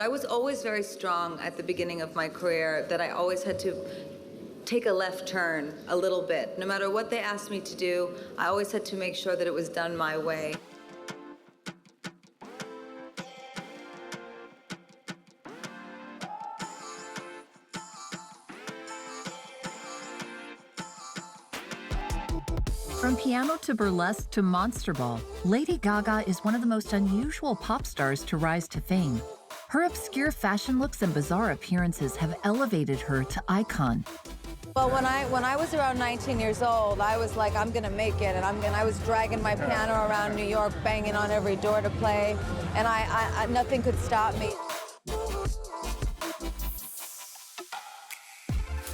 I was always very strong at the beginning of my career, that I always had to take a left turn a little bit. No matter what they asked me to do, I always had to make sure that it was done my way. From piano to burlesque to Monster Ball, Lady Gaga is one of the most unusual pop stars to rise to fame. Her obscure fashion looks and bizarre appearances have elevated her to icon. Well, when I was around 19 years old, I was like, I'm gonna make it, and I was dragging my piano around New York, banging on every door to play, and I nothing could stop me.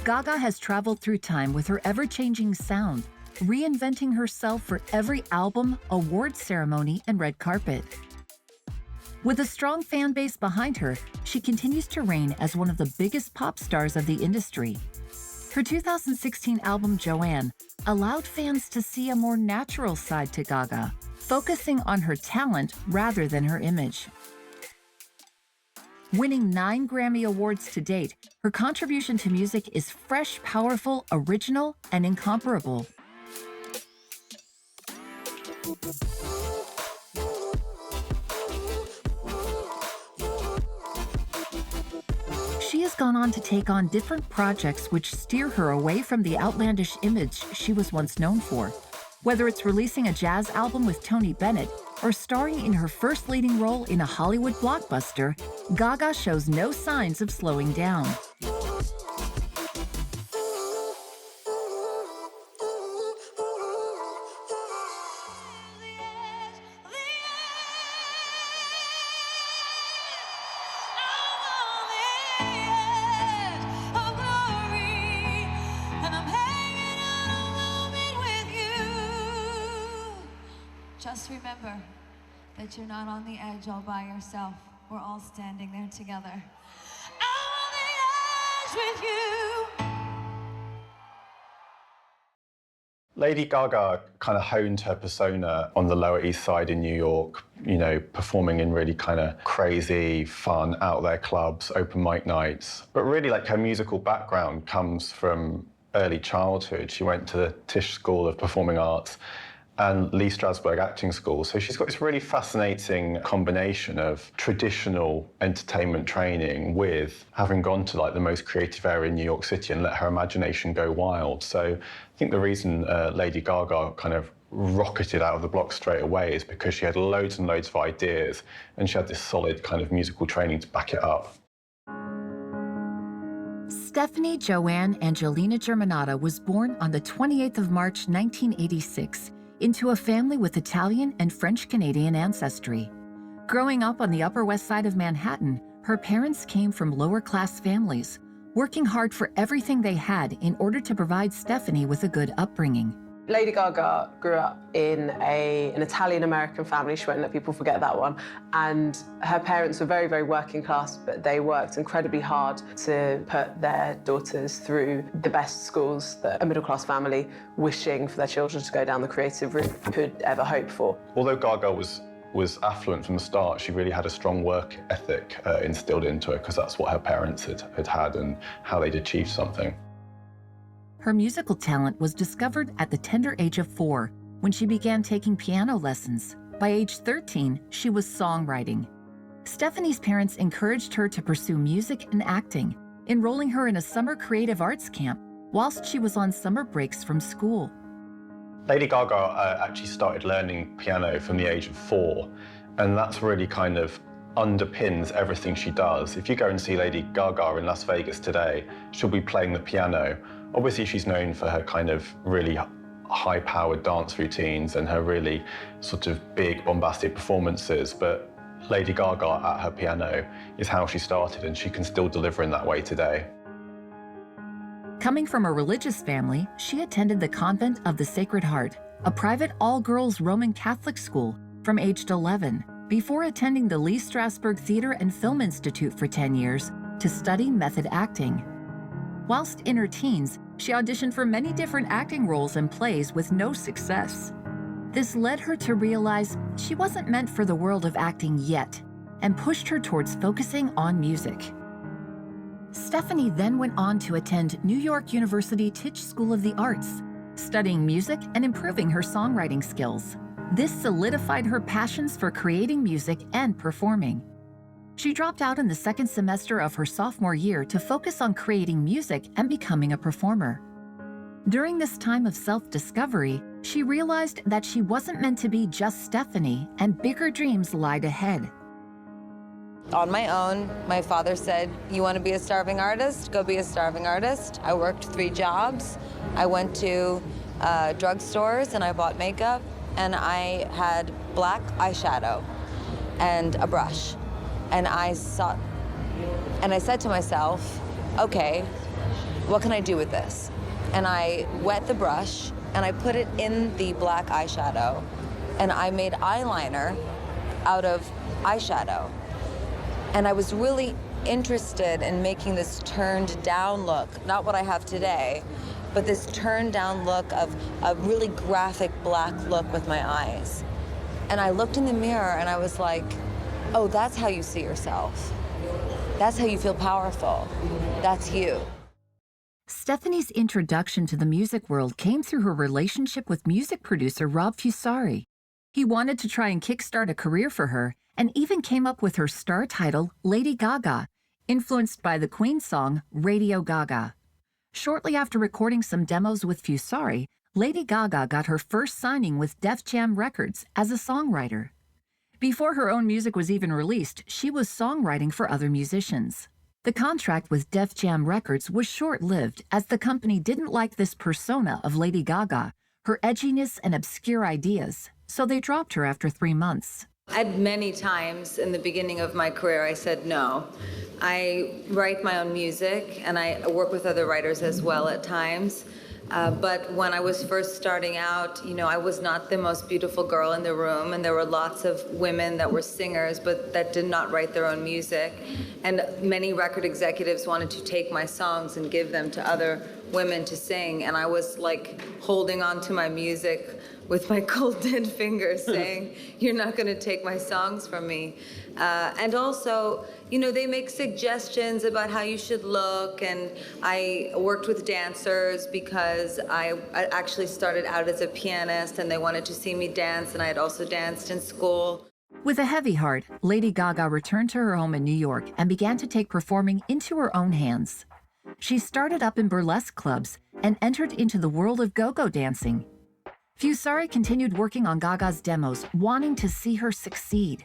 Gaga has traveled through time with her ever-changing sound, reinventing herself for every album, award ceremony, and red carpet. With a strong fan base behind her, she continues to reign as one of the biggest pop stars of the industry. Her 2016 album, Joanne, allowed fans to see a more natural side to Gaga, focusing on her talent rather than her image. Winning 9 Grammy Awards to date, her contribution to music is fresh, powerful, original, and incomparable. She has gone on to take on different projects which steer her away from the outlandish image she was once known for. Whether it's releasing a jazz album with Tony Bennett or starring in her first leading role in a Hollywood blockbuster, Gaga shows no signs of slowing down. Just remember that you're not on the edge all by yourself. We're all standing there together. I'm on the edge with you. Lady Gaga kind of honed her persona on the Lower East Side in New York, you know, performing in really kind of crazy, fun, out there clubs, open mic nights. But really, like, her musical background comes from early childhood. She went to the Tisch School of Performing Arts and Lee Strasberg Acting School. So she's got this really fascinating combination of traditional entertainment training with having gone to like the most creative area in New York City and let her imagination go wild. So I think the reason Lady Gaga kind of rocketed out of the block straight away is because she had loads and loads of ideas and she had this solid kind of musical training to back it up. Stephanie Joanne Angelina Germanotta was born on the 28th of March, 1986, into a family with Italian and French-Canadian ancestry. Growing up on the Upper West Side of Manhattan, her parents came from lower-class families, working hard for everything they had in order to provide Stephanie with a good upbringing. Lady Gaga grew up in an Italian-American family. She won't let people forget that one. And her parents were very, very working class, but they worked incredibly hard to put their daughters through the best schools that a middle-class family wishing for their children to go down the creative route could ever hope for. Although Gaga was affluent from the start, she really had a strong work ethic instilled into her because that's what her parents had and how they'd achieved something. Her musical talent was discovered at the tender age of 4, when she began taking piano lessons. By age 13, she was songwriting. Stephanie's parents encouraged her to pursue music and acting, enrolling her in a summer creative arts camp whilst she was on summer breaks from school. Lady Gaga actually started learning piano from the age of 4, and that's really kind of underpins everything she does. If you go and see Lady Gaga in Las Vegas today, she'll be playing the piano. Obviously, she's known for her kind of really high-powered dance routines and her really sort of big, bombastic performances, but Lady Gaga at her piano is how she started, and she can still deliver in that way today. Coming from a religious family, she attended the Convent of the Sacred Heart, a private all-girls Roman Catholic school, from aged 11, before attending the Lee Strasberg Theatre and Film Institute for 10 years to study method acting. Whilst in her teens, she auditioned for many different acting roles and plays with no success. This led her to realize she wasn't meant for the world of acting yet, and pushed her towards focusing on music. Stephanie then went on to attend New York University Tisch School of the Arts, studying music and improving her songwriting skills. This solidified her passions for creating music and performing. She dropped out in the second semester of her sophomore year to focus on creating music and becoming a performer. During this time of self-discovery, she realized that she wasn't meant to be just Stephanie, and bigger dreams lied ahead. On my own, my father said, "You want to be a starving artist? Go be a starving artist." I worked 3 jobs. I went to drugstores and I bought makeup, and I had black eyeshadow and a brush. And I said to myself, okay, what can I do with this? And I wet the brush and I put it in the black eyeshadow, and I made eyeliner out of eyeshadow. And I was really interested in making this turned down look, not what I have today, but this turned down look of a really graphic black look with my eyes. And I looked in the mirror and I was like, oh, that's how you see yourself. That's how you feel powerful. That's you. Stephanie's introduction to the music world came through her relationship with music producer Rob Fusari. He wanted to try and kickstart a career for her and even came up with her star title, Lady Gaga, influenced by the Queen song Radio Gaga. Shortly after recording some demos with Fusari, Lady Gaga got her first signing with Def Jam Records as a songwriter. Before her own music was even released, she was songwriting for other musicians. The contract with Def Jam Records was short-lived, as the company didn't like this persona of Lady Gaga, her edginess and obscure ideas, so they dropped her after 3 months. At many times in the beginning of my career, I said no. I write my own music, and I work with other writers as well at times. But when I was first starting out, I was not the most beautiful girl in the room, and there were lots of women that were singers, but that did not write their own music. And many record executives wanted to take my songs and give them to other women to sing, and I was like holding on to my music with my cold dead fingers saying, you're not going to take my songs from me. And also, they make suggestions about how you should look, and I worked with dancers because I actually started out as a pianist and they wanted to see me dance, and I had also danced in school. With a heavy heart, Lady Gaga returned to her home in New York and began to take performing into her own hands. She started up in burlesque clubs and entered into the world of go-go dancing. Fusari continued working on Gaga's demos, wanting to see her succeed.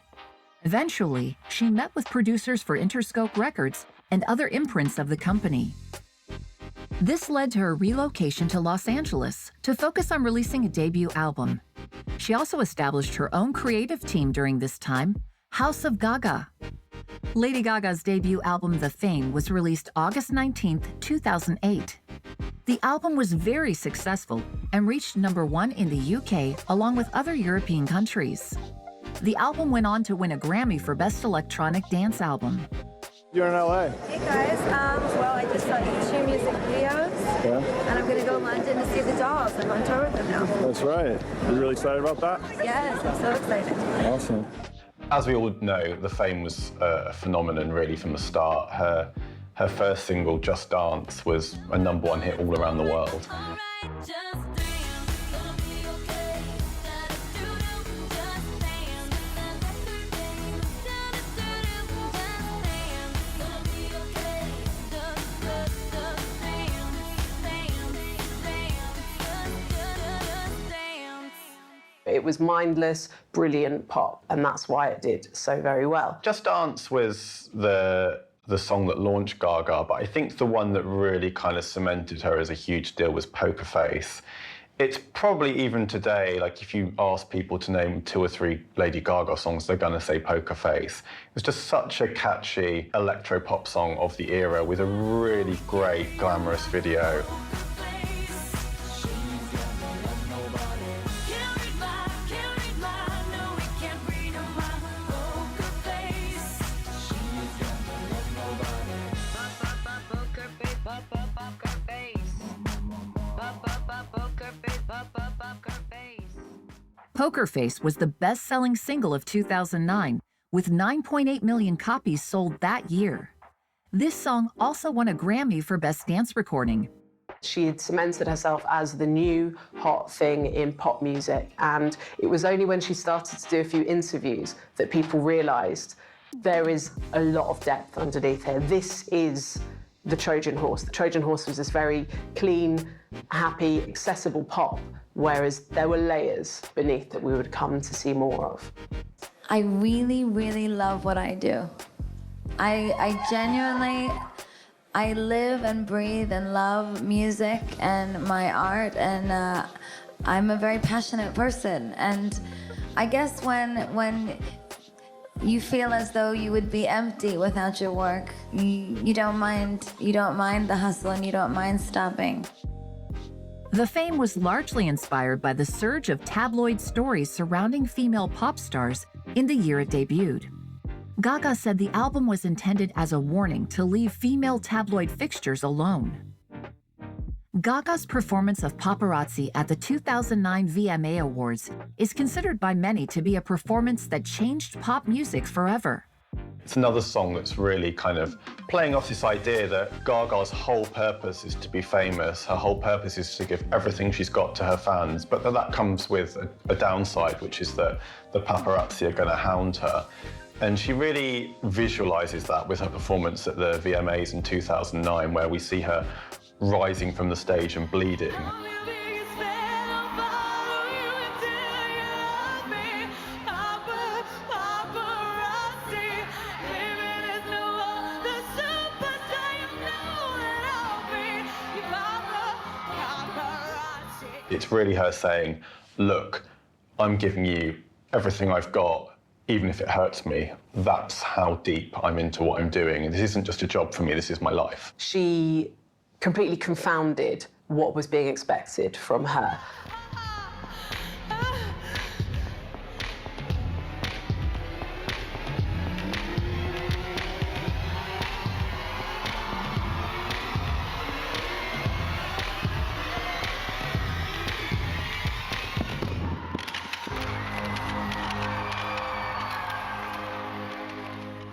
Eventually, she met with producers for Interscope Records and other imprints of the company. This led to her relocation to Los Angeles to focus on releasing a debut album. She also established her own creative team during this time, House of Gaga. Lady Gaga's debut album, The Fame, was released August 19, 2008. The album was very successful and reached #1 in the UK along with other European countries. The album went on to win a Grammy for Best Electronic Dance Album. You're in LA. Hey guys, well I just saw 2 music videos, and I'm going to go to London to see the Dolls. I'm on tour with them now. That's right. You really excited about that? Yes, I'm so excited. Awesome. As we all know, The Fame was a phenomenon really from the start. Her first single, Just Dance, was a #1 hit all around the world. It was mindless, brilliant pop, and that's why it did so very well. Just Dance was the song that launched Gaga, but I think the one that really kind of cemented her as a huge deal was Poker Face. It's probably even today, like if you ask people to name 2 or 3 Lady Gaga songs, they're gonna say Poker Face. It's just such a catchy electro-pop song of the era with a really great, glamorous video. Poker Face was the best-selling single of 2009, with 9.8 million copies sold that year. This song also won a Grammy for Best Dance Recording. She had cemented herself as the new hot thing in pop music, and it was only when she started to do a few interviews that people realised there is a lot of depth underneath here. This is the Trojan horse. The Trojan horse was this very clean, happy, accessible pop, whereas there were layers beneath that we would come to see more of. I really, really love what I do. I genuinely, I live and breathe and love music and my art, and I'm a very passionate person. And I guess when you feel as though you would be empty without your work, you don't mind the hustle and you don't mind stopping. The fame was largely inspired by the surge of tabloid stories surrounding female pop stars in the year it debuted. Gaga said the album was intended as a warning to leave female tabloid fixtures alone. Gaga's performance of Paparazzi at the 2009 VMA Awards is considered by many to be a performance that changed pop music forever. It's another song that's really kind of playing off this idea that Gaga's whole purpose is to be famous. Her whole purpose is to give everything she's got to her fans, but that comes with a downside, which is that the paparazzi are going to hound her. And she really visualizes that with her performance at the VMAs in 2009, where we see her rising from the stage and bleeding. It's really her saying, look, I'm giving you everything I've got, even if it hurts me. That's how deep I'm into what I'm doing. And this isn't just a job for me, this is my life. She completely confounded what was being expected from her.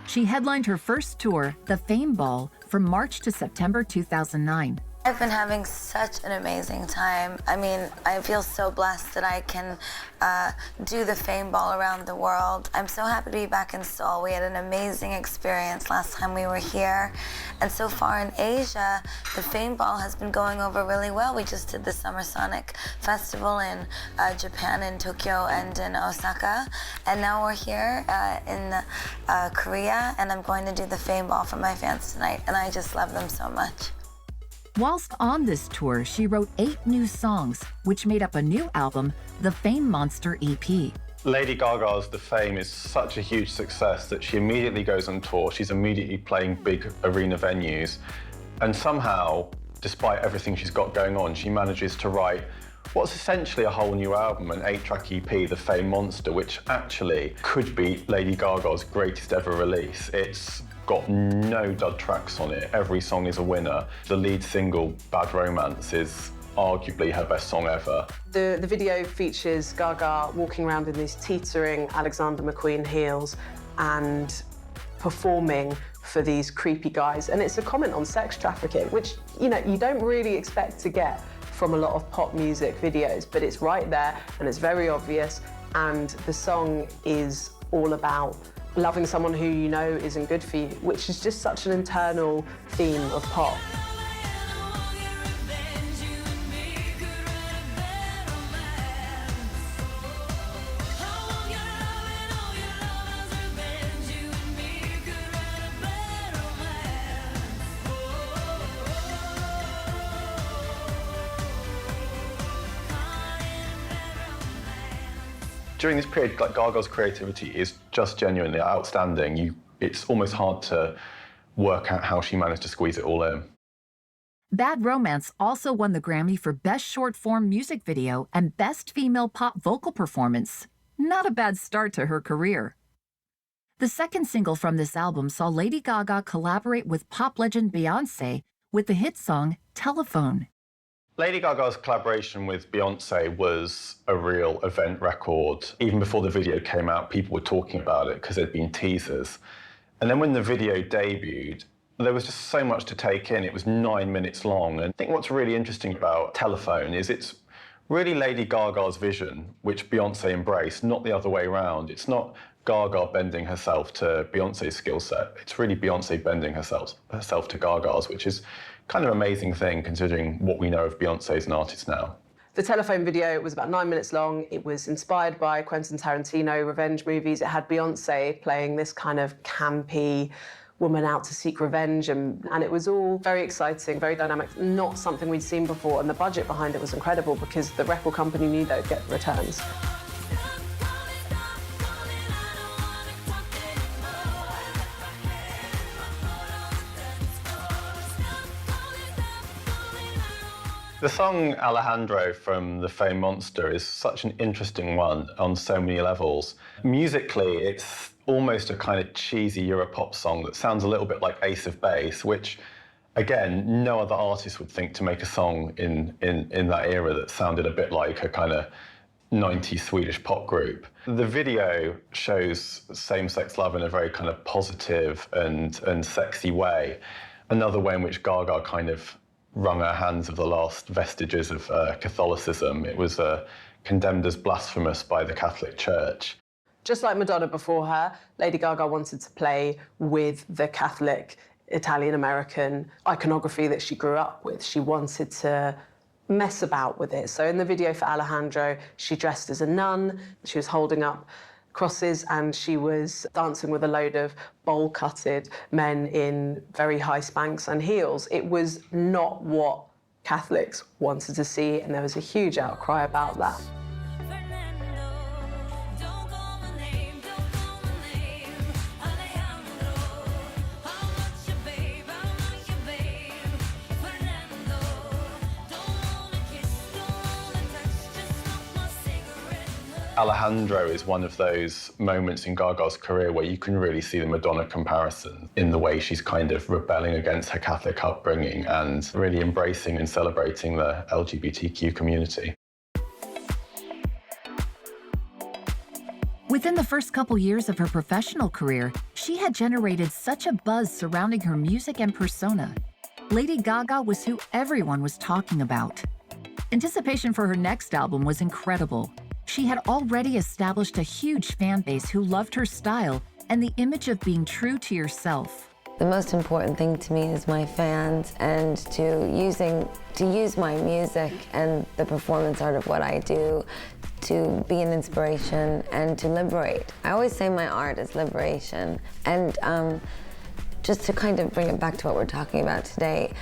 She headlined her first tour, The Fame Ball, from March to September 2009. I've been having such an amazing time. I mean, I feel so blessed that I can do the Fame Ball around the world. I'm so happy to be back in Seoul. We had an amazing experience last time we were here. And so far in Asia, the Fame Ball has been going over really well. We just did the Summer Sonic Festival in Japan, in Tokyo, and in Osaka. And now we're here in Korea, and I'm going to do the Fame Ball for my fans tonight. And I just love them so much. Whilst on this tour, she wrote 8 new songs, which made up a new album, the Fame Monster EP. Lady Gaga's The Fame is such a huge success that she immediately goes on tour. She's immediately playing big arena venues. And somehow, despite everything she's got going on, she manages to write what's essentially a whole new album, an 8-track EP, The Fame Monster, which actually could be Lady Gaga's greatest ever release. It's got no dud tracks on it. Every song is a winner. The lead single, Bad Romance, is arguably her best song ever. The video features Gaga walking around in these teetering Alexander McQueen heels and performing for these creepy guys. And it's a comment on sex trafficking, which, you know, you don't really expect to get from a lot of pop music videos, but it's right there and it's very obvious. And the song is all about loving someone who you know isn't good for you, which is just such an internal theme of pop. During this period, like, Gaga's creativity is just genuinely outstanding. It's almost hard to work out how she managed to squeeze it all in. Bad Romance also won the Grammy for Best Short-Form Music Video and Best Female Pop Vocal Performance. Not a bad start to her career. The second single from this album saw Lady Gaga collaborate with pop legend Beyoncé with the hit song Telephone. Lady Gaga's collaboration with Beyoncé was a real event record. Even before the video came out, people were talking about it because there'd been teasers. And then when the video debuted, there was just so much to take in. It was 9 minutes long. And I think what's really interesting about Telephone is it's really Lady Gaga's vision, which Beyoncé embraced, not the other way around. It's not Gaga bending herself to Beyoncé's skill set. It's really Beyoncé bending herself to Gaga's, which is kind of an amazing thing considering what we know of Beyoncé as an artist now. The Telephone video was about 9 minutes long. It was inspired by Quentin Tarantino revenge movies. It had Beyoncé playing this kind of campy woman out to seek revenge, and it was all very exciting, very dynamic, not something we'd seen before, and the budget behind it was incredible because the record company knew they'd get returns. The song Alejandro from The Fame Monster is such an interesting one on so many levels. Musically, it's almost a kind of cheesy Europop song that sounds a little bit like Ace of Base, which, again, no other artist would think to make a song in that era that sounded a bit like a kind of 90s Swedish pop group. The video shows same-sex love in a very kind of positive and sexy way. Another way in which Gaga kind of wrung her hands of the last vestiges of Catholicism. It was condemned as blasphemous by the Catholic Church. Just like Madonna before her, Lady Gaga wanted to play with the Catholic Italian-American iconography that she grew up with. She wanted to mess about with it. So in the video for Alejandro, she dressed as a nun, she was holding up crosses, and she was dancing with a load of bowl-cutted men in very high Spanx and heels. It was not what Catholics wanted to see, and there was a huge outcry about that. Alejandro is one of those moments in Gaga's career where you can really see the Madonna comparison in the way she's kind of rebelling against her Catholic upbringing and really embracing and celebrating the LGBTQ community. Within the first couple years of her professional career, she had generated such a buzz surrounding her music and persona. Lady Gaga was who everyone was talking about. Anticipation for her next album was incredible. She had already established a huge fan base who loved her style and the image of being true to yourself. The most important thing to me is my fans, and to use my music and the performance art of what I do to be an inspiration and to liberate. I always say my art is liberation. And just to kind of bring it back to what we're talking about today,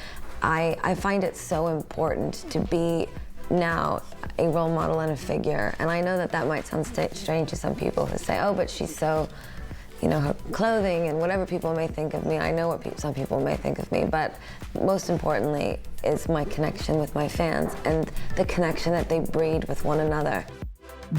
I find it so important to be now a role model and a figure. And I know that that might sound strange to some people who say, oh, but she's so, you know, her clothing and whatever people may think of me. I know what some people may think of me, but most importantly is my connection with my fans and the connection that they breed with one another.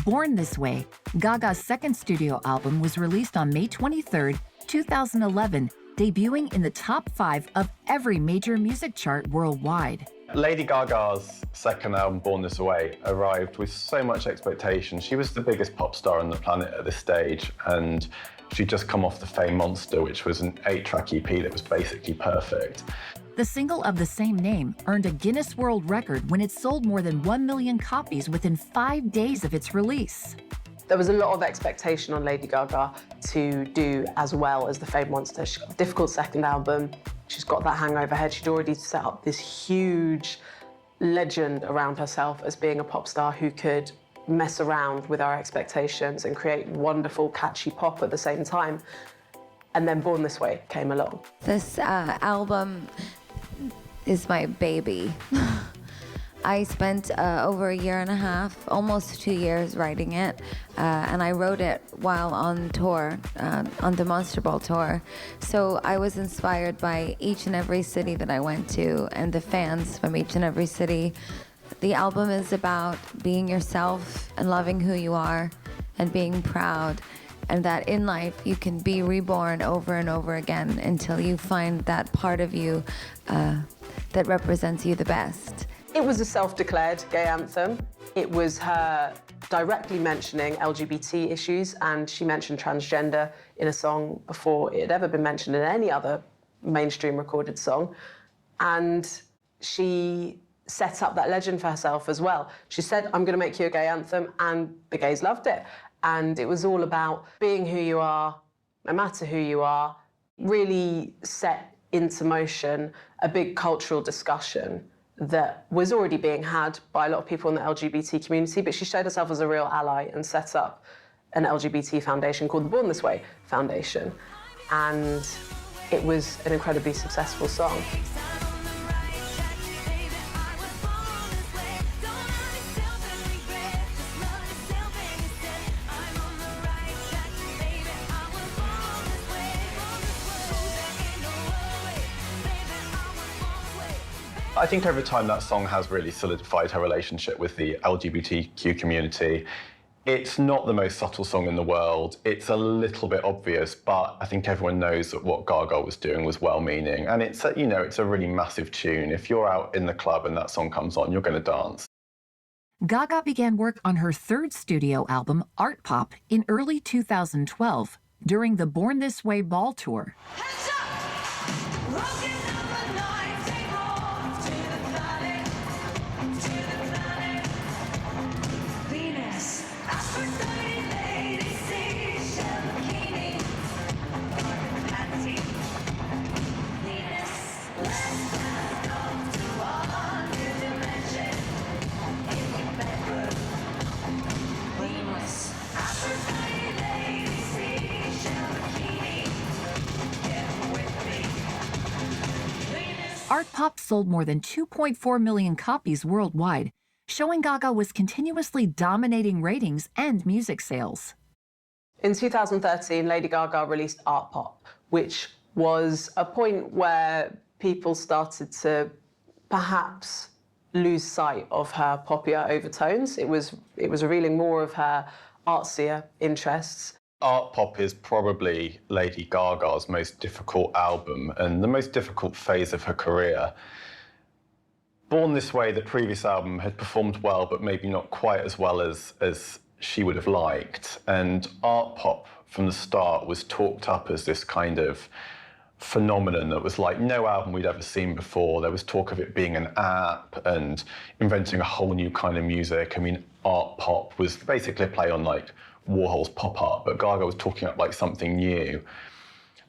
Born This Way, Gaga's second studio album was released on May 23, 2011, debuting in the top 5 of every major music chart worldwide. Lady Gaga's second album, Born This Way, arrived with so much expectation. She was the biggest pop star on the planet at this stage, and she'd just come off The Fame Monster, which was an 8-track EP that was basically perfect. The single of the same name earned a Guinness World Record when it sold more than 1 million copies within 5 days of its release. There was a lot of expectation on Lady Gaga to do as well as The Fame Monster. She got a difficult second album. She's got that hang over her head. She'd already set up this huge legend around herself as being a pop star who could mess around with our expectations and create wonderful, catchy pop at the same time. And then Born This Way came along. This album is my baby. I spent over a year and a half, almost 2 years writing it, and I wrote it while on tour, on the Monster Ball tour. So I was inspired by each and every city that I went to and the fans from each and every city. The album is about being yourself and loving who you are and being proud, and that in life you can be reborn over and over again until you find that part of you that represents you the best. It was a self-declared gay anthem. It was her directly mentioning LGBT issues, and she mentioned transgender in a song before it had ever been mentioned in any other mainstream recorded song. And she set up that legend for herself as well. She said, I'm going to make you a gay anthem, and the gays loved it. And it was all about being who you are, no matter who you are, really set into motion a big cultural discussion that was already being had by a lot of people in the LGBT community, but she showed herself as a real ally and set up an LGBT foundation called the Born This Way Foundation. And it was an incredibly successful song. I think over time that song has really solidified her relationship with the LGBTQ community. It's not the most subtle song in the world. It's a little bit obvious, but I think everyone knows that what Gaga was doing was well-meaning. And it's a, it's a really massive tune. If you're out in the club and that song comes on, you're going to dance. Gaga began work on her third studio album, Art Pop, in early 2012 during the Born This Way Ball Tour. Art Pop sold more than 2.4 million copies worldwide, showing Gaga was continuously dominating ratings and music sales. In 2013, Lady Gaga released Art Pop, which was a point where people started to perhaps lose sight of her poppier overtones. It was revealing more of her artsier interests. Art Pop is probably Lady Gaga's most difficult album and the most difficult phase of her career. Born This Way, the previous album, had performed well, but maybe not quite as well as she would have liked. And Art Pop, from the start, was talked up as this kind of phenomenon that was like no album we'd ever seen before. There was talk of it being an app and inventing a whole new kind of music. I mean, Art Pop was basically a play on like Warhol's pop art, but Gaga was talking up like something new.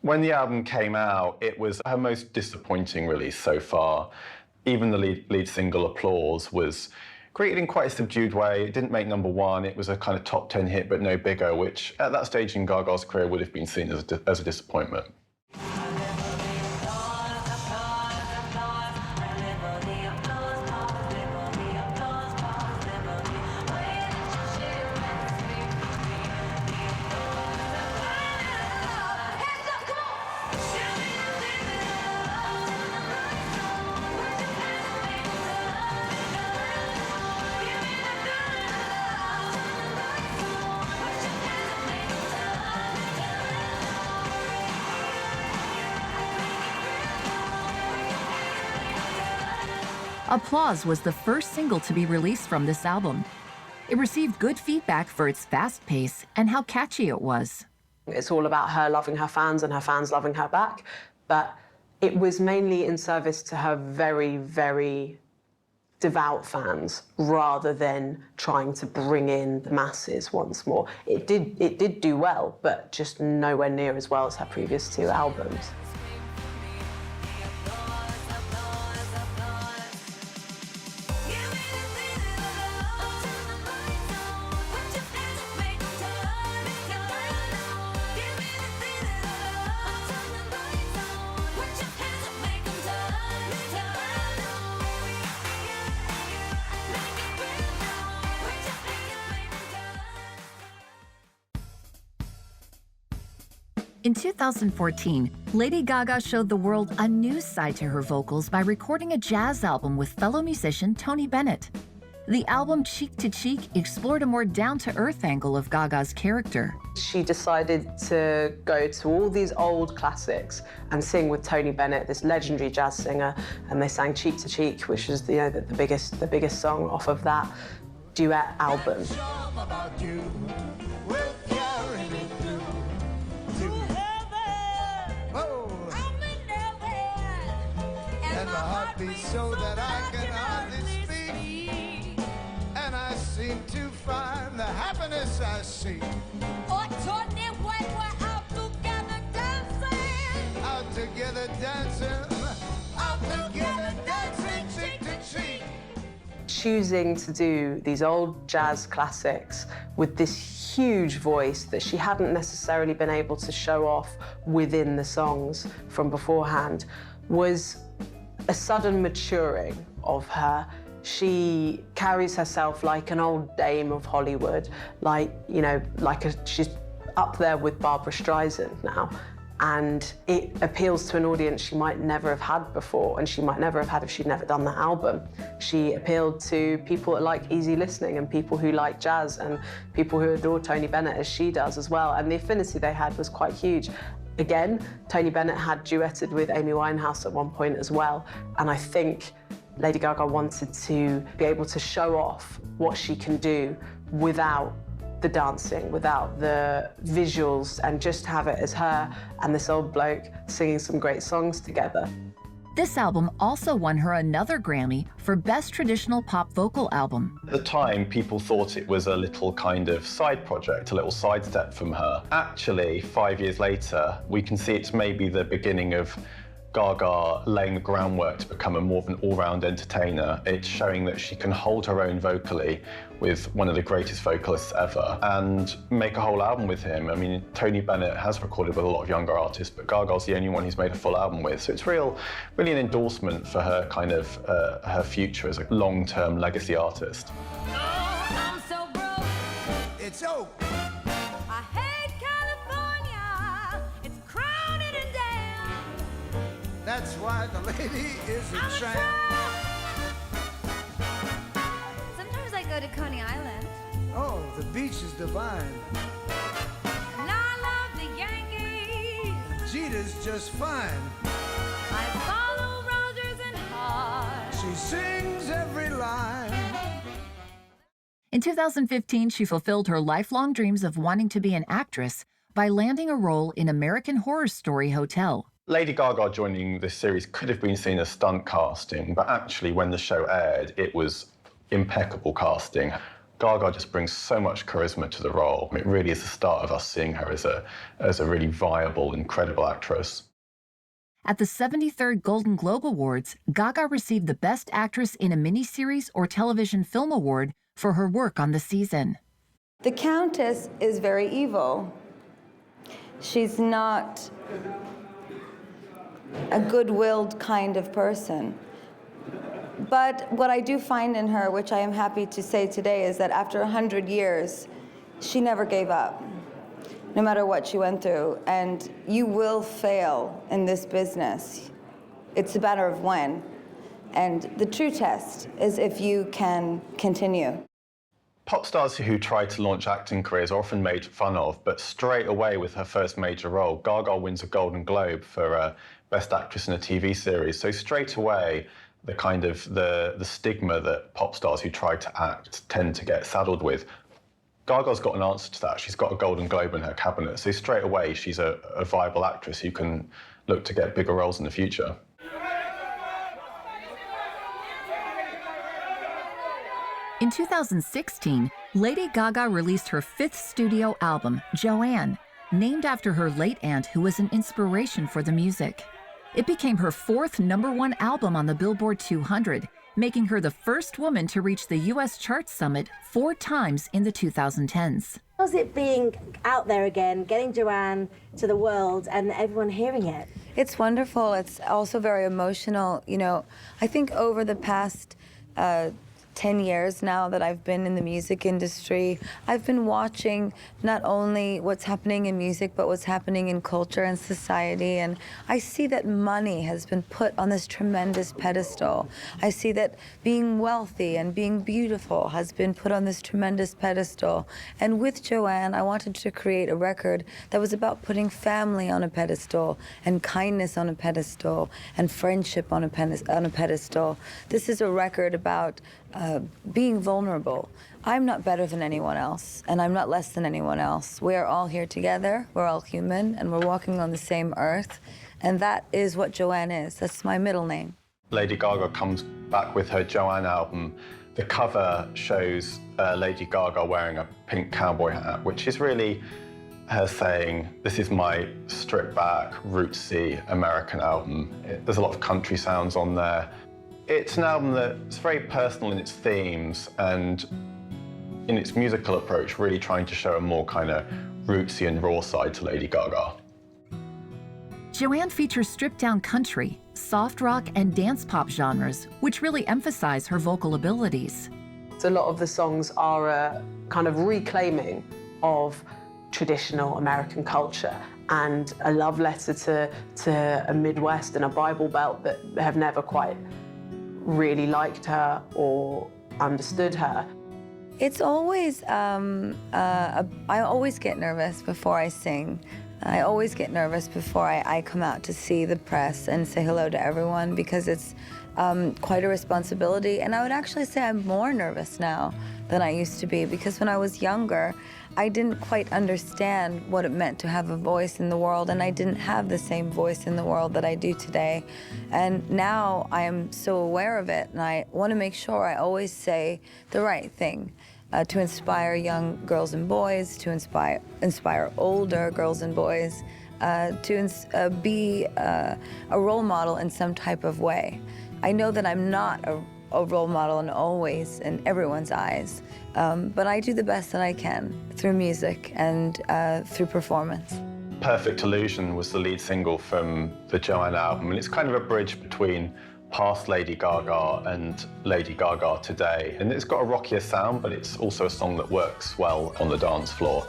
When the album came out, it was her most disappointing release so far. Even the lead single, Applause, was created in quite a subdued way. It didn't make #1. It was a kind of top 10 hit, but no bigger, which at that stage in Gaga's career would have been seen as a disappointment. Applause was the first single to be released from this album. It received good feedback for its fast pace and how catchy it was. It's all about her loving her fans and her fans loving her back, but it was mainly in service to her very, very devout fans rather than trying to bring in the masses once more. It did do well, but just nowhere near as well as her previous two albums. In 2014, Lady Gaga showed the world a new side to her vocals by recording a jazz album with fellow musician Tony Bennett. The album Cheek to Cheek explored a more down-to-earth angle of Gaga's character. She decided to go to all these old classics and sing with Tony Bennett, this legendary jazz singer, and they sang Cheek to Cheek, which is the biggest song off of that duet album. So that I can hardly speak, and I seem to find the happiness I seek. Out together dancing, cheek to cheek. Choosing to do these old jazz classics with this huge voice that she hadn't necessarily been able to show off within the songs from beforehand was a sudden maturing of her. She carries herself like an old dame of Hollywood, she's up there with Barbra Streisand now. And it appeals to an audience she might never have had before, and she might never have had if she'd never done that album. She appealed to people that like easy listening and people who like jazz and people who adore Tony Bennett as she does as well. And the affinity they had was quite huge. Again, Tony Bennett had duetted with Amy Winehouse at one point as well, and I think Lady Gaga wanted to be able to show off what she can do without the dancing, without the visuals, and just have it as her and this old bloke singing some great songs together. This album also won her another Grammy for Best Traditional Pop Vocal Album. At the time, people thought it was a little kind of side project, a little sidestep from her. Actually, 5 years later, we can see it's maybe the beginning of Gaga laying the groundwork to become more of an all-round entertainer. It's showing that she can hold her own vocally with one of the greatest vocalists ever and make a whole album with him. I mean, Tony Bennett has recorded with a lot of younger artists, but Gaga's the only one he's made a full album with. So it's really an endorsement for her kind of her future as a long-term legacy artist. Oh, I'm so broke. It's oak. I hate California. It's crowded and damn. That's why the lady is a tramp. Sometimes I go to Coney Island. Oh, the beach is divine. And I love the Yankees. Jeter's just fine. I follow Rogers and Hart. She sings every line. In 2015, she fulfilled her lifelong dreams of wanting to be an actress by landing a role in American Horror Story Hotel. Lady Gaga joining this series could have been seen as stunt casting, but actually when the show aired, it was impeccable casting. Gaga just brings so much charisma to the role. It really is the start of us seeing her as a really viable, incredible actress. At the 73rd Golden Globe Awards, Gaga received the Best Actress in a Miniseries or Television Film Award for her work on the season. The Countess is very evil. She's not a good-willed kind of person. But what I do find in her, which I am happy to say today, is that after 100 years, she never gave up, no matter what she went through. And you will fail in this business. It's a matter of when. And the true test is if you can continue. Pop stars who try to launch acting careers are often made fun of, but straight away with her first major role, Gaga wins a Golden Globe for Best Actress in a TV series. So straight away, the kind of the stigma that pop stars who try to act tend to get saddled with, Gaga's got an answer to that. She's got a Golden Globe in her cabinet. So straight away, she's a viable actress who can look to get bigger roles in the future. In 2016, Lady Gaga released her 5th studio album, Joanne, named after her late aunt who was an inspiration for the music. It became her 4th #1 album on the Billboard 200, making her the first woman to reach the U.S. chart summit 4 times in the 2010s. How's it being out there again, getting Joanne to the world and everyone hearing it? It's wonderful. It's also very emotional. You know, I think over the past 10 years now that I've been in the music industry, I've been watching not only what's happening in music, but what's happening in culture and society. And I see that money has been put on this tremendous pedestal. I see that being wealthy and being beautiful has been put on this tremendous pedestal. And with Joanne, I wanted to create a record that was about putting family on a pedestal, and kindness on a pedestal, and friendship on a pedestal. This is a record about being vulnerable. I'm not better than anyone else, and I'm not less than anyone else. We are all here together, we're all human, and we're walking on the same earth, and that is what Joanne is. That's my middle name. Lady Gaga comes back with her Joanne album. The cover shows Lady Gaga wearing a pink cowboy hat, which is really her saying, this is my stripped-back, rootsy American album. There's a lot of country sounds on there. It's an album that's very personal in its themes and in its musical approach, really trying to show a more kind of rootsy and raw side to Lady Gaga. Joanne features stripped-down country, soft rock, and dance pop genres, which really emphasize her vocal abilities. So a lot of the songs are a kind of reclaiming of traditional American culture and a love letter to a Midwest and a Bible Belt that have never quite really liked her or understood her. It's always, I always get nervous before I sing. I always get nervous before I come out to see the press and say hello to everyone, because it's quite a responsibility. And I would actually say I'm more nervous now than I used to be, because when I was younger, I didn't quite understand what it meant to have a voice in the world, and I didn't have the same voice in the world that I do today. And now I am so aware of it, and I want to make sure I always say the right thing to inspire young girls and boys, to inspire older girls and boys, to be a role model in some type of way. I know that I'm not a role model in always in everyone's eyes, but I do the best that I can through music and through performance. Perfect Illusion was the lead single from the Joanne album, and it's kind of a bridge between past Lady Gaga and Lady Gaga today. And it's got a rockier sound, but it's also a song that works well on the dance floor.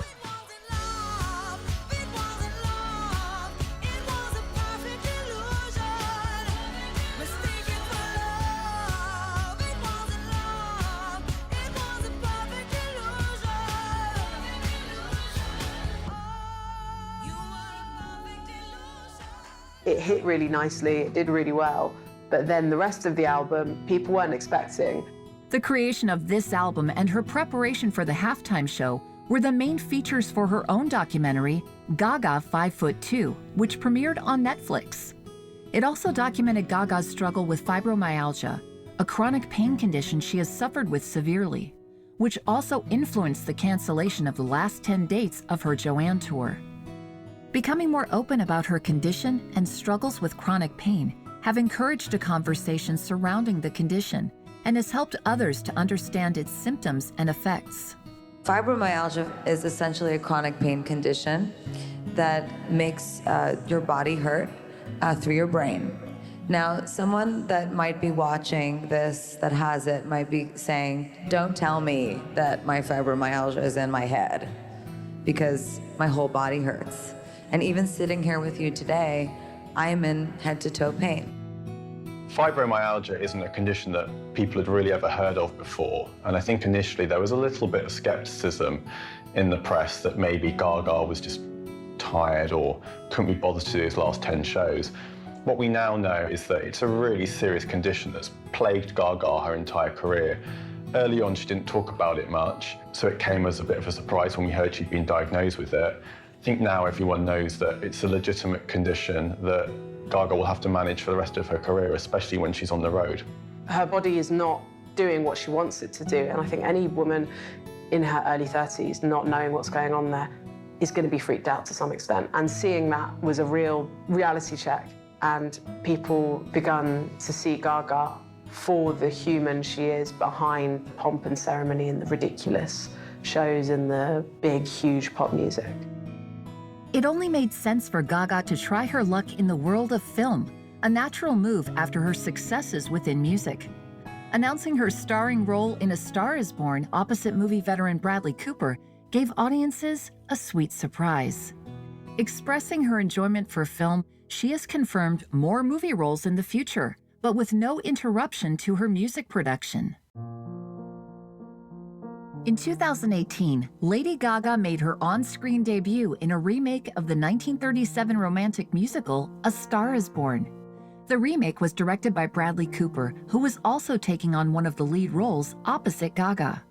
It hit really nicely, it did really well, but then the rest of the album, people weren't expecting. The creation of this album and her preparation for the halftime show were the main features for her own documentary, Gaga 5'2", which premiered on Netflix. It also documented Gaga's struggle with fibromyalgia, a chronic pain condition she has suffered with severely, which also influenced the cancellation of the last 10 dates of her Joanne tour. Becoming more open about her condition and struggles with chronic pain have encouraged a conversation surrounding the condition and has helped others to understand its symptoms and effects. Fibromyalgia is essentially a chronic pain condition that makes your body hurt through your brain. Now, someone that might be watching this that has it might be saying, don't tell me that my fibromyalgia is in my head, because my whole body hurts. And even sitting here with you today, I am in head-to-toe pain. Fibromyalgia isn't a condition that people had really ever heard of before. And I think initially there was a little bit of skepticism in the press that maybe Gaga was just tired or couldn't be bothered to do his last 10 shows. What we now know is that it's a really serious condition that's plagued Gaga her entire career. Early on, she didn't talk about it much, so it came as a bit of a surprise when we heard she'd been diagnosed with it. I think now everyone knows that it's a legitimate condition that Gaga will have to manage for the rest of her career, especially when she's on the road. Her body is not doing what she wants it to do, and I think any woman in her early 30s not knowing what's going on there is going to be freaked out to some extent. And seeing that was a real reality check, and people begun to see Gaga for the human she is behind the pomp and ceremony and the ridiculous shows and the big, huge pop music. It only made sense for Gaga to try her luck in the world of film, a natural move after her successes within music. Announcing her starring role in A Star is Born opposite movie veteran Bradley Cooper gave audiences a sweet surprise. Expressing her enjoyment for film, she has confirmed more movie roles in the future, but with no interruption to her music production. In 2018, Lady Gaga made her on-screen debut in a remake of the 1937 romantic musical, A Star is Born. The remake was directed by Bradley Cooper, who was also taking on one of the lead roles opposite Gaga.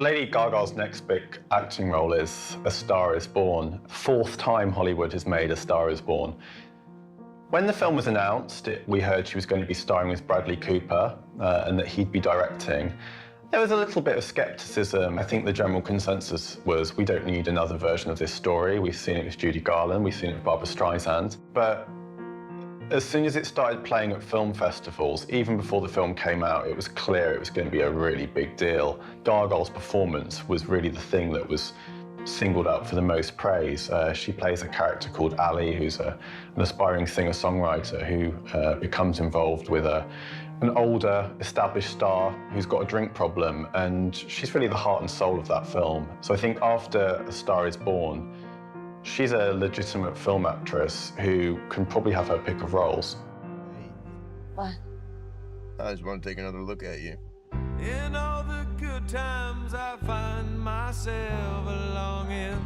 Lady Gaga's next big acting role is A Star is Born. Fourth time Hollywood has made A Star is Born. When the film was announced, we heard she was going to be starring with Bradley Cooper and that he'd be directing. There was a little bit of skepticism. I think the general consensus was we don't need another version of this story. We've seen it with Judy Garland, we've seen it with Barbra Streisand. But as soon as it started playing at film festivals, even before the film came out, it was clear it was going to be a really big deal. Gaga's performance was really the thing that was singled out for the most praise. She plays a character called Ali, who's an aspiring singer-songwriter who becomes involved with an older, established star who's got a drink problem, and she's really the heart and soul of that film. So I think after A Star is Born, she's a legitimate film actress who can probably have her pick of roles. What? I just want to take another look at you. In all the good times I find myself longing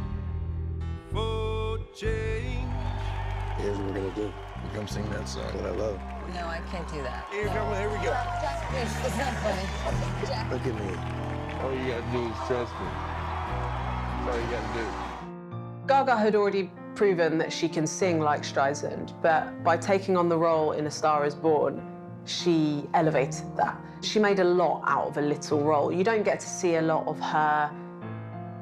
for change. Here's what we're gonna do. You come sing that song that I love. No, I can't do that. Here we go. It's not funny. Jack. Look at me. All you gotta do is trust me. That's all you gotta do. Gaga had already proven that she can sing like Streisand, but by taking on the role in A Star is Born, she elevated that. She made a lot out of a little role. You don't get to see a lot of her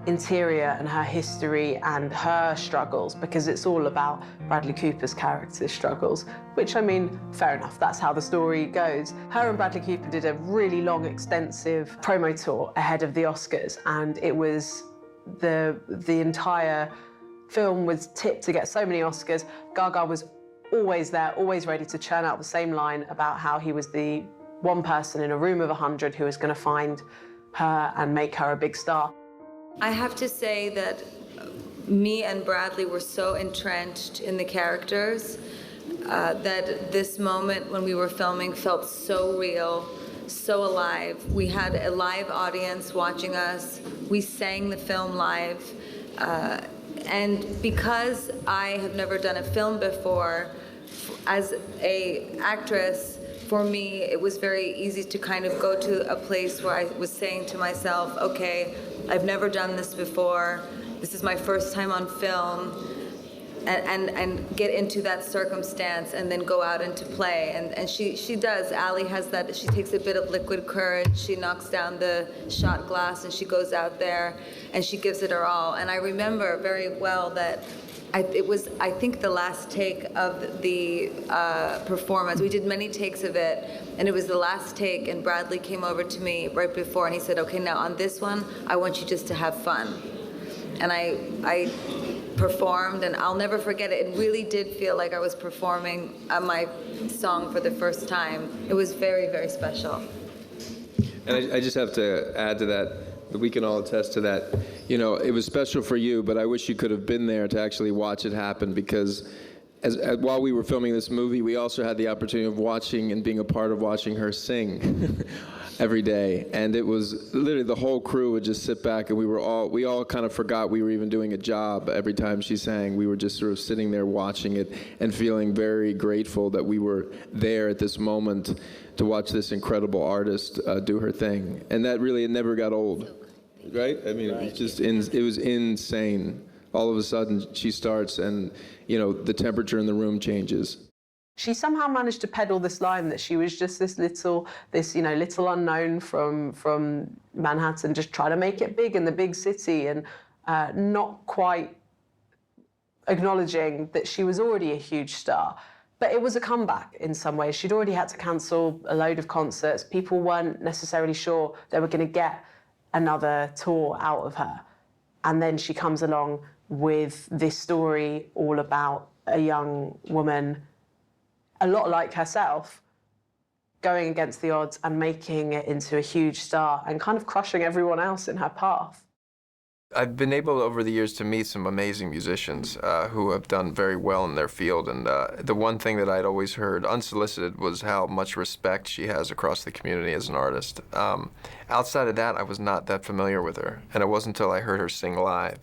interior and her history and her struggles because it's all about Bradley Cooper's character's struggles, which, I mean, fair enough, that's how the story goes. Her and Bradley Cooper did a really long, extensive promo tour ahead of the Oscars, and it was the entire film was tipped to get so many Oscars. Gaga was always there, always ready to churn out the same line about how he was the one person in a room of 100 who was going to find her and make her a big star. I have to say that me and Bradley were so entrenched in the characters that this moment when we were filming felt so real, so alive. We had a live audience watching us. We sang the film live. And because I have never done a film before, as an actress, for me, it was very easy to kind of go to a place where I was saying to myself, okay, I've never done this before. This is my first time on film. And get into that circumstance and then go out into play. And she does. Ali has that. She takes a bit of liquid courage. She knocks down the shot glass and she goes out there and she gives it her all. And I remember very well that it was, I think, the last take of the performance. We did many takes of it, and it was the last take, and Bradley came over to me right before, and he said, okay, now on this one, I want you just to have fun. And I performed, and I'll never forget it. It really did feel like I was performing my song for the first time. It was very, very special. And I just have to add to that, we can all attest to that. You know, it was special for you, but I wish you could have been there to actually watch it happen, because while we were filming this movie, we also had the opportunity of watching and being a part of watching her sing every day. And it was literally the whole crew would just sit back, and we all kind of forgot we were even doing a job every time she sang. We were just sort of sitting there watching it and feeling very grateful that we were there at this moment to watch this incredible artist do her thing. And that really, it never got old, right? I mean, it was just, it was insane. All of a sudden she starts and, you know, the temperature in the room changes. She somehow managed to peddle this line that she was just this little unknown from Manhattan, just trying to make it big in the big city, and not quite acknowledging that she was already a huge star. But it was a comeback in some ways. She'd already had to cancel a load of concerts. People weren't necessarily sure they were going to get another tour out of her. And then she comes along with this story all about a young woman, a lot like herself, going against the odds and making it into a huge star and kind of crushing everyone else in her path. I've been able over the years to meet some amazing musicians who have done very well in their field, and the one thing that I'd always heard unsolicited was how much respect she has across the community as an artist. Outside of that, I was not that familiar with her, and it wasn't until I heard her sing live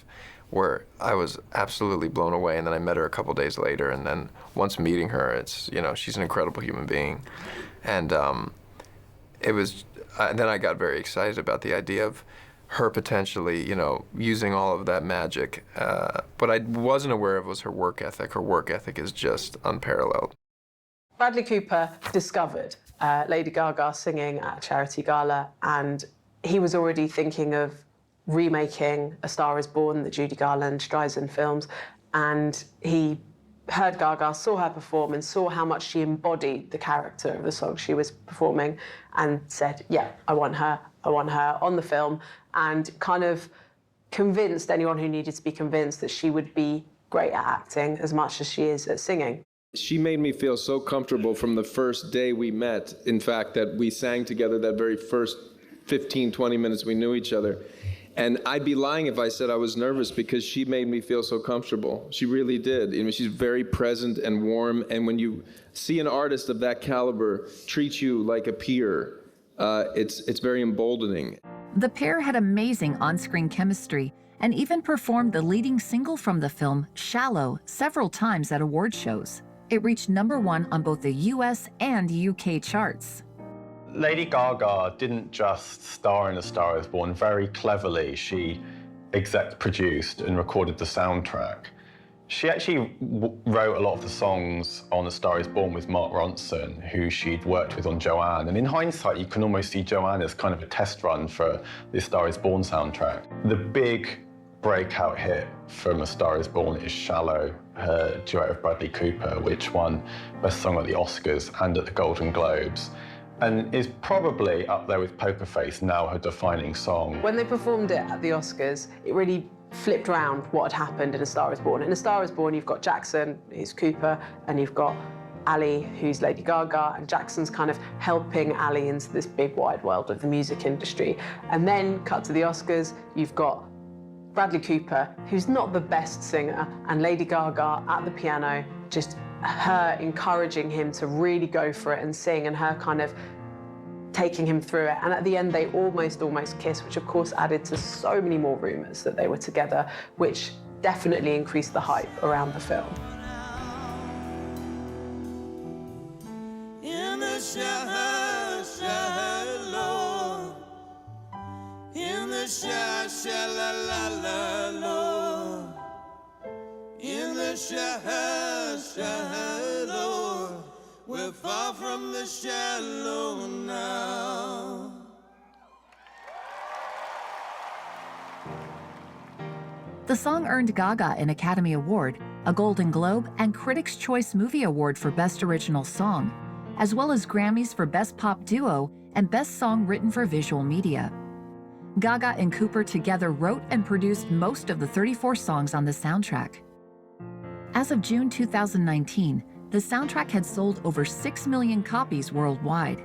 where I was absolutely blown away, and then I met her a couple days later, and then once meeting her, it's, you know, she's an incredible human being. And it was, then I got very excited about the idea of her potentially, you know, using all of that magic. What I wasn't aware of was her work ethic. Her work ethic is just unparalleled. Bradley Cooper discovered Lady Gaga singing at a charity gala, and he was already thinking of remaking A Star Is Born, the Judy Garland Streisand films, and he heard Gaga, saw her perform, and saw how much she embodied the character of the song she was performing, and said, yeah, I want her on the film, and kind of convinced anyone who needed to be convinced that she would be great at acting as much as she is at singing. She made me feel so comfortable from the first day we met, in fact, that we sang together that very first 15, 20 minutes we knew each other. And I'd be lying if I said I was nervous, because she made me feel so comfortable. She really did. I mean, she's very present and warm, and when you see an artist of that caliber treat you like a peer, it's very emboldening. The pair had amazing on-screen chemistry and even performed the leading single from the film, Shallow, several times at award shows. It reached #1 on both the US and UK charts. Lady Gaga didn't just star in A Star Is Born. Very cleverly, she exec produced and recorded the soundtrack. She actually wrote a lot of the songs on A Star Is Born with Mark Ronson, who she'd worked with on Joanne. And in hindsight, you can almost see Joanne as kind of a test run for the A Star Is Born soundtrack. The big breakout hit from A Star Is Born is Shallow, her duet with Bradley Cooper, which won Best Song at the Oscars and at the Golden Globes, and is probably up there with Poker Face, now her defining song. When they performed it at the Oscars, it really flipped around what had happened in A Star Is Born. In A Star Is Born, you've got Jackson, who's Cooper, and you've got Ali, who's Lady Gaga, and Jackson's kind of helping Ali into this big wide world of the music industry. And then, cut to the Oscars, you've got Bradley Cooper, who's not the best singer, and Lady Gaga at the piano, just her encouraging him to really go for it and sing, and her kind of taking him through it. And at the end, they almost kiss, which of course added to so many more rumors that they were together, which definitely increased the hype around the film. In the shallow, in the shallow, in the shallow, we're far from the shallow now. The song earned Gaga an Academy Award, a Golden Globe, and Critics' Choice Movie Award for Best Original Song, as well as Grammys for Best Pop Duo and Best Song Written for Visual Media. Gaga and Cooper together wrote and produced most of the 34 songs on the soundtrack. As of June 2019, the soundtrack had sold over 6 million copies worldwide.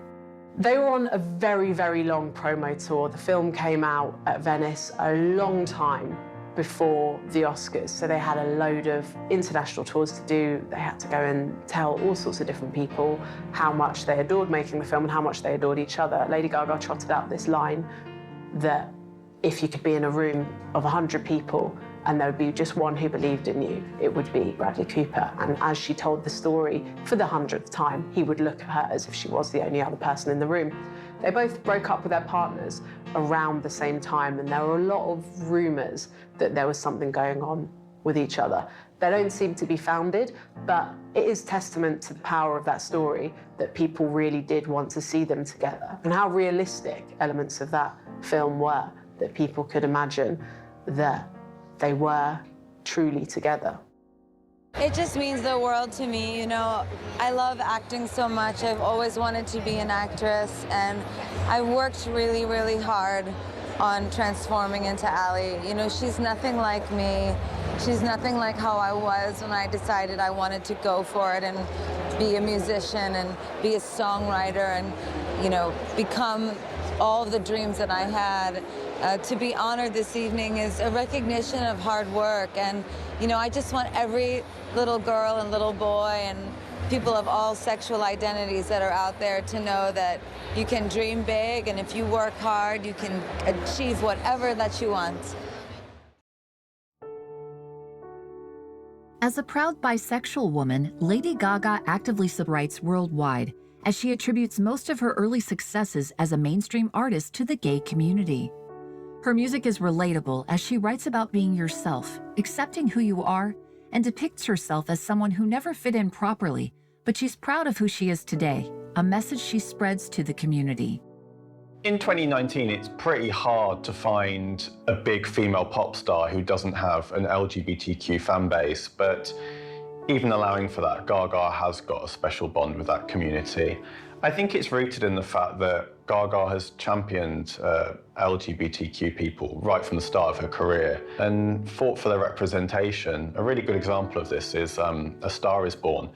They were on a very, very long promo tour. The film came out at Venice a long time before the Oscars, so they had a load of international tours to do. They had to go and tell all sorts of different people how much they adored making the film and how much they adored each other. Lady Gaga trotted out this line that if you could be in a room of 100 people and there would be just one who believed in you, it would be Bradley Cooper. And as she told the story for the 100th time, he would look at her as if she was the only other person in the room. They both broke up with their partners around the same time, and there were a lot of rumors that there was something going on with each other. They don't seem to be founded, but it is testament to the power of that story that people really did want to see them together, and how realistic elements of that film were, that people could imagine that they were truly together. It just means the world to me, you know. I love acting so much. I've always wanted to be an actress, and I worked really, really hard on transforming into Ali. You know, she's nothing like me. She's nothing like how I was when I decided I wanted to go for it and be a musician and be a songwriter and, you know, become all of the dreams that I had. To be honored this evening is a recognition of hard work. And, you know, I just want every little girl and little boy and people of all sexual identities that are out there to know that you can dream big, and if you work hard, you can achieve whatever that you want. As a proud bisexual woman, Lady Gaga actively writes worldwide, as she attributes most of her early successes as a mainstream artist to the gay community. Her music is relatable as she writes about being yourself, accepting who you are, and depicts herself as someone who never fit in properly, but she's proud of who she is today, a message she spreads to the community. In 2019, it's pretty hard to find a big female pop star who doesn't have an LGBTQ fan base, but even allowing for that, Gaga has got a special bond with that community. I think it's rooted in the fact that Gaga has championed LGBTQ people right from the start of her career and fought for their representation. A really good example of this is A Star Is Born.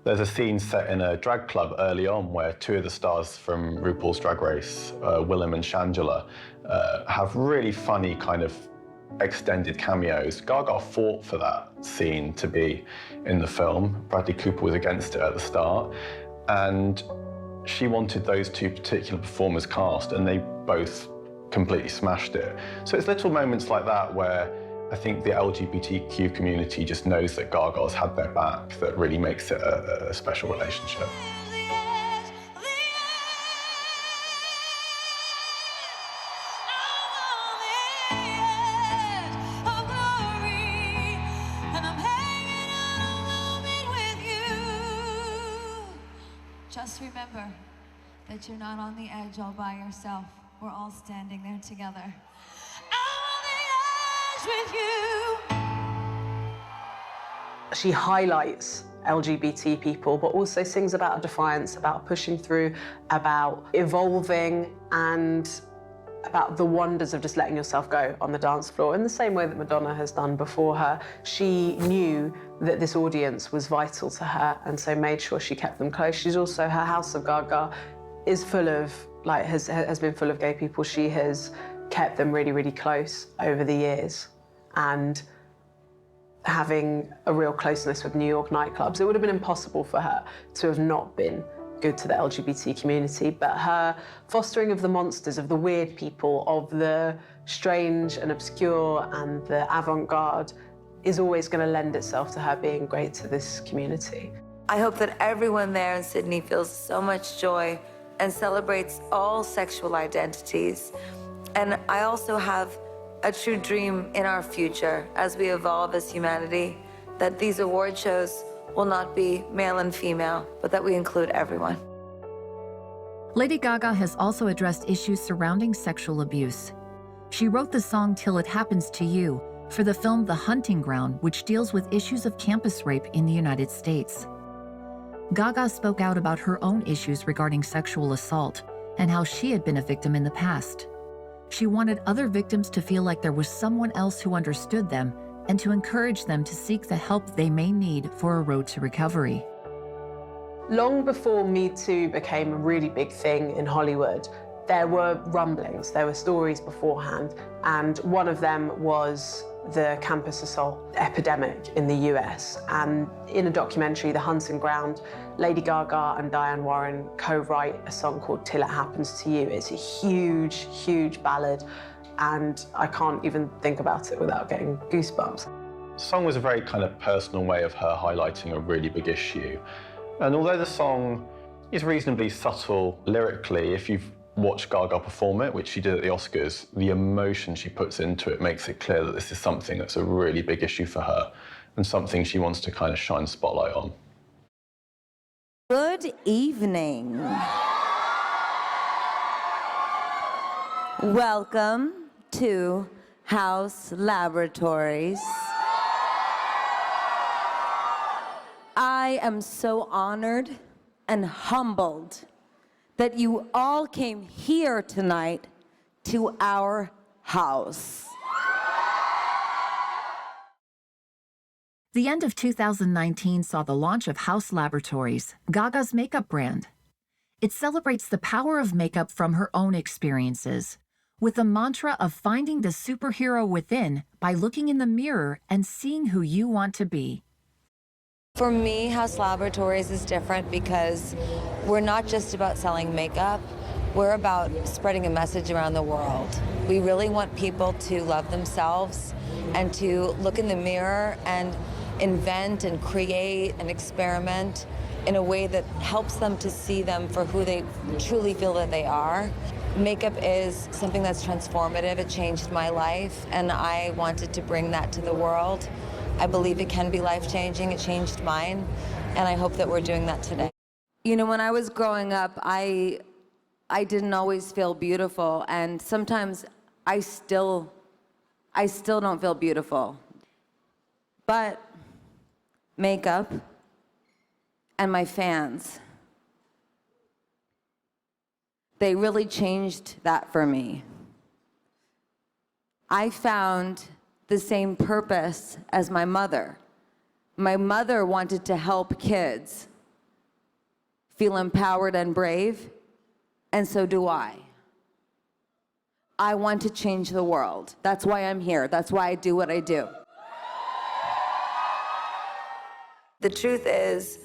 There's a scene set in a drag club early on where two of the stars from RuPaul's Drag Race, Willem and Shangela, have really funny kind of extended cameos. Gaga fought for that scene to be in the film. Bradley Cooper was against it at the start, and she wanted those two particular performers cast, and they both completely smashed it. So it's little moments like that where I think the LGBTQ community just knows that Gaga's had their back that really makes it a special relationship. Just remember that you're not on the edge all by yourself. We're all standing there together. I'm on the edge with you. She highlights LGBT people, but also sings about defiance, about pushing through, about evolving, and about the wonders of just letting yourself go on the dance floor in the same way that Madonna has done before her. She knew that this audience was vital to her, and so made sure she kept them close. She's also, her House of Gaga is full of, like, has been full of gay people. She has kept them really, really close over the years, and having a real closeness with New York nightclubs. It would have been impossible for her to have not been good to the LGBT community, but her fostering of the monsters, of the weird people, of the strange and obscure and the avant-garde is always going to lend itself to her being great to this community. I hope that everyone there in Sydney feels so much joy and celebrates all sexual identities. And I also have a true dream in our future as we evolve as humanity, that these award shows will not be male and female, but that we include everyone. Lady Gaga has also addressed issues surrounding sexual abuse. She wrote the song Till It Happens to You for the film The Hunting Ground, which deals with issues of campus rape in the United States. Gaga spoke out about her own issues regarding sexual assault and how she had been a victim in the past. She wanted other victims to feel like there was someone else who understood them and to encourage them to seek the help they may need for a road to recovery. Long before Me Too became a really big thing in Hollywood, there were rumblings, there were stories beforehand, and one of them was the campus assault epidemic in the US. And in a documentary, The Hunting Ground, Lady Gaga and Diane Warren co-write a song called Till It Happens to You. It's a huge, huge ballad, and I can't even think about it without getting goosebumps. The song was a very kind of personal way of her highlighting a really big issue. And although the song is reasonably subtle lyrically, if you've watched Gaga perform it, which she did at the Oscars, the emotion she puts into it makes it clear that this is something that's a really big issue for her and something she wants to kind of shine a spotlight on. Good evening. Welcome to House Laboratories. I am so honored and humbled that you all came here tonight to our house. The end of 2019 saw the launch of Haus Laboratories, Gaga's makeup brand. It celebrates the power of makeup from her own experiences, with the mantra of finding the superhero within by looking in the mirror and seeing who you want to be. For me, Haus Laboratories is different because we're not just about selling makeup, we're about spreading a message around the world. We really want people to love themselves and to look in the mirror and invent and create and experiment in a way that helps them to see them for who they truly feel that they are. Makeup is something that's transformative. It changed my life, and I wanted to bring that to the world. I believe it can be life-changing. It changed mine, and I hope that we're doing that today. You know, when I was growing up, I didn't always feel beautiful, and sometimes I still don't feel beautiful. But makeup and my fans, they really changed that for me. I found the same purpose as my mother. My mother wanted to help kids feel empowered and brave, and so do I. I want to change the world. That's why I'm here. That's why I do what I do. The truth is,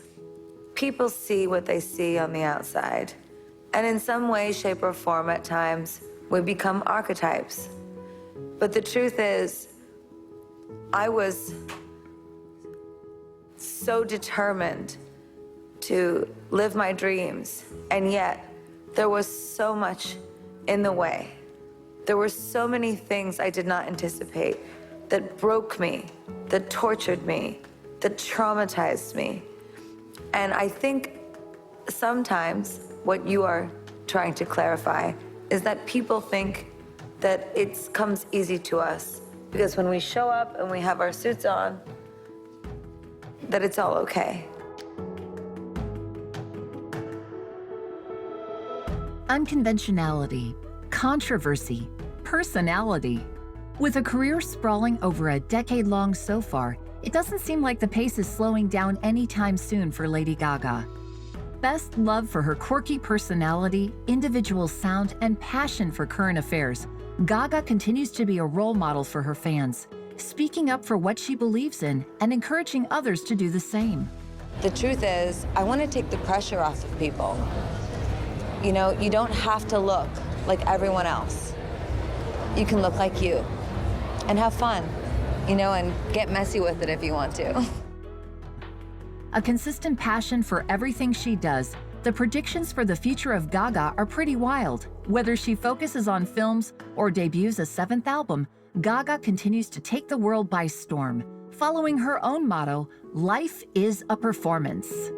people see what they see on the outside. And in some way, shape, or form, at times, we become archetypes. But the truth is, I was so determined to live my dreams, and yet there was so much in the way. There were so many things I did not anticipate that broke me, that tortured me, that traumatized me. And I think sometimes what you are trying to clarify is that people think that it comes easy to us because when we show up and we have our suits on, that it's all okay. Unconventionality, controversy, personality. With a career sprawling over a decade-long so far, it doesn't seem like the pace is slowing down anytime soon for Lady Gaga. Best loved for her quirky personality, individual sound, and passion for current affairs, Gaga continues to be a role model for her fans, speaking up for what she believes in and encouraging others to do the same. The truth is, I want to take the pressure off of people. You know, you don't have to look like everyone else. You can look like you and have fun, you know, and get messy with it if you want to. A consistent passion for everything she does, the predictions for the future of Gaga are pretty wild. Whether she focuses on films or debuts a 7th album, Gaga continues to take the world by storm, following her own motto, "Life is a performance."